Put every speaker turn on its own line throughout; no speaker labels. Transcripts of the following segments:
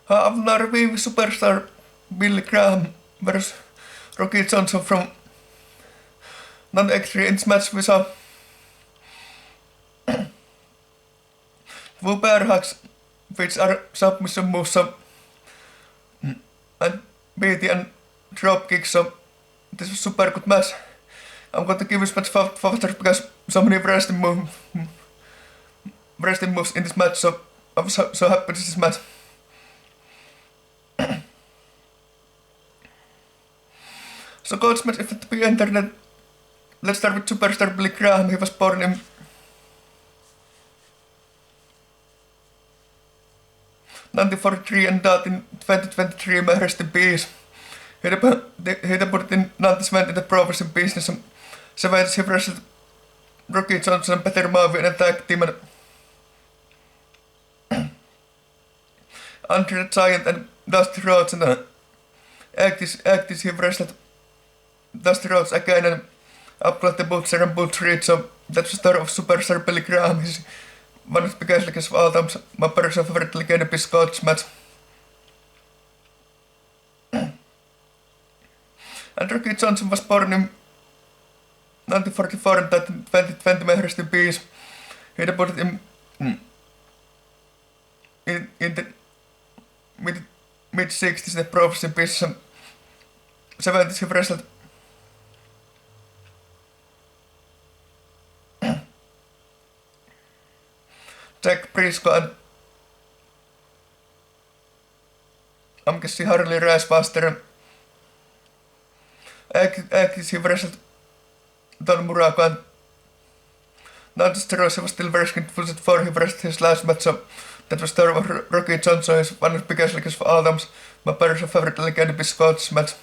Havna review superstar Billy Graham versus Rocky Johnson from non-experience match with a two bear hugs which are submission moves and BT and drop kicks. So this was super good match. I'm going to give this match faster because so many wrestling moves in this match. So I'm so happy with this match. So coach match, if it be entered, let's start with superstar Billy Graham. He was born in 1943 and died in 2023. May rest in peace. He debuted in 1970 in the professional business. 70s he wrestled Rocky Johnson and Peter Maivia in a tag team, and Andre the Giant and Dusty Rhodes, and 80s he wrestled Dusty Rhodes again and Abdullah the Butcher and Butch Reed. So that's the story of superstar Billy Graham. He's one of the biggest legacies of all time. My personal favorite legend is Scotch match. And Rocky Johnson was born in 1944 and died in 2020. May rest in peace. He debuted in the mid-60s in the professional business. 70s he wrestled Jack Briscoe and I'm guessing Harley Race Buster, and 80s he wrestled Don Muraco, and Nantes he was still wrestling before he wrestled his last match. So that was the story of Rocky Johnson. Is one of the biggest legacies of all time. My personal favorite legend is Scotch match.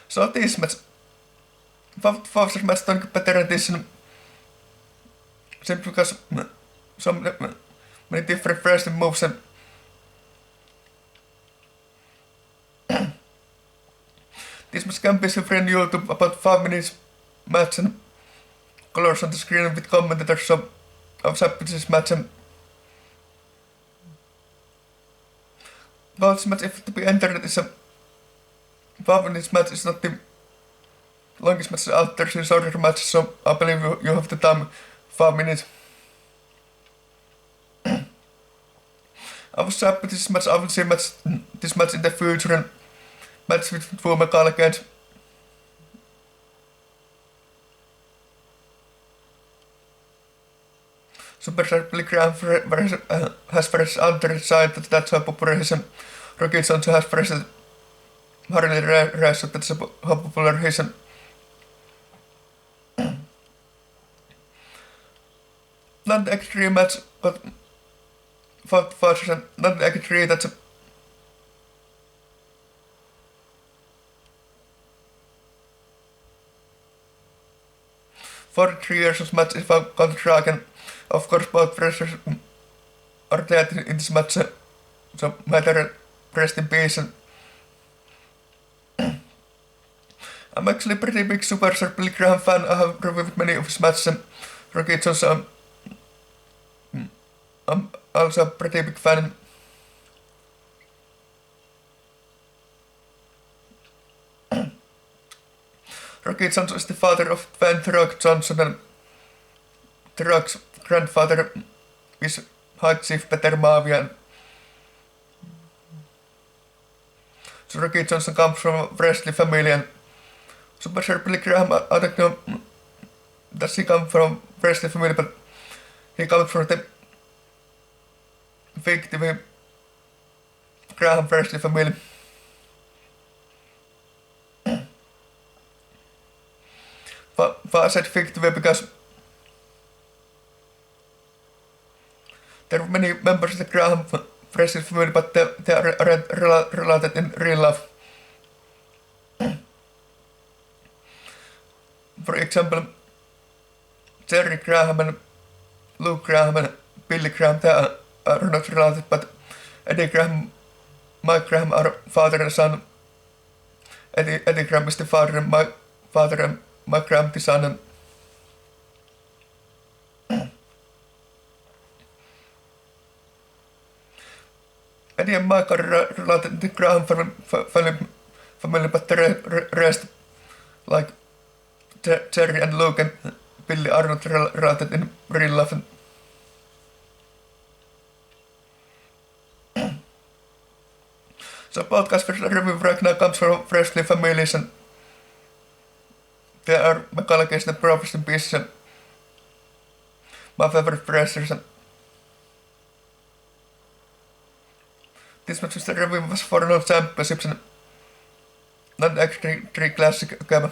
So this match, Foster's match don't get better than this, simply because so many different wrestling moves, and this match can be seen on YouTube, about 5 minutes match and colors on the screen with commentators. So I was happy with this match, and well, this match, if to be entered, is a 5 minutes match. Is not the longest match out there, it's shorter match, so I believe you have the time 5 minutes. I was happy with this match. I will see this match in the future, and match with Drew McCall. Superstar Billy Graham has versus Andre the Giant, that's how popular he is, and Rocky Johnson has versus Harley Race, that's how popular he is. Not the extreme match, but fought faster, and not the extreme, that's a 43 years of match if I got track, and of course both wrestlers are dead in this match, so matter rest in peace. And I'm actually a pretty big superstar Billy Graham fan. I have reviewed many of his matches, and Rocky Johnson I'm also a pretty big fan. Rocky Johnson is the father of Dwayne "The Rock" Johnson, and The Rock's grandfather is High Chief Peter Maivia. So Rocky Johnson comes from a wrestling family, and superstar Billy Graham, I don't know does he come from wrestling family, but he comes from the victim Graham wrestling family. I said victim because there are many members of the Graham wrestling family, but they are related in real life. For example, Jerry Graham and Luke Graham and Billy Graham, they are not related, but Eddie Graham, Mike Graham are father and son. Eddie Graham is the father, and Mike Graham the son. And Eddie and Mike are related to Graham family, but the rest, like Jerry and Luke and Billy, are not related in real life. So podcast review right now comes from Freshly Families, and there are Macaulay Culkin and Professor Pieces and my favorite pressers. And this Manchester review was for no championships and not actually 3 classic game.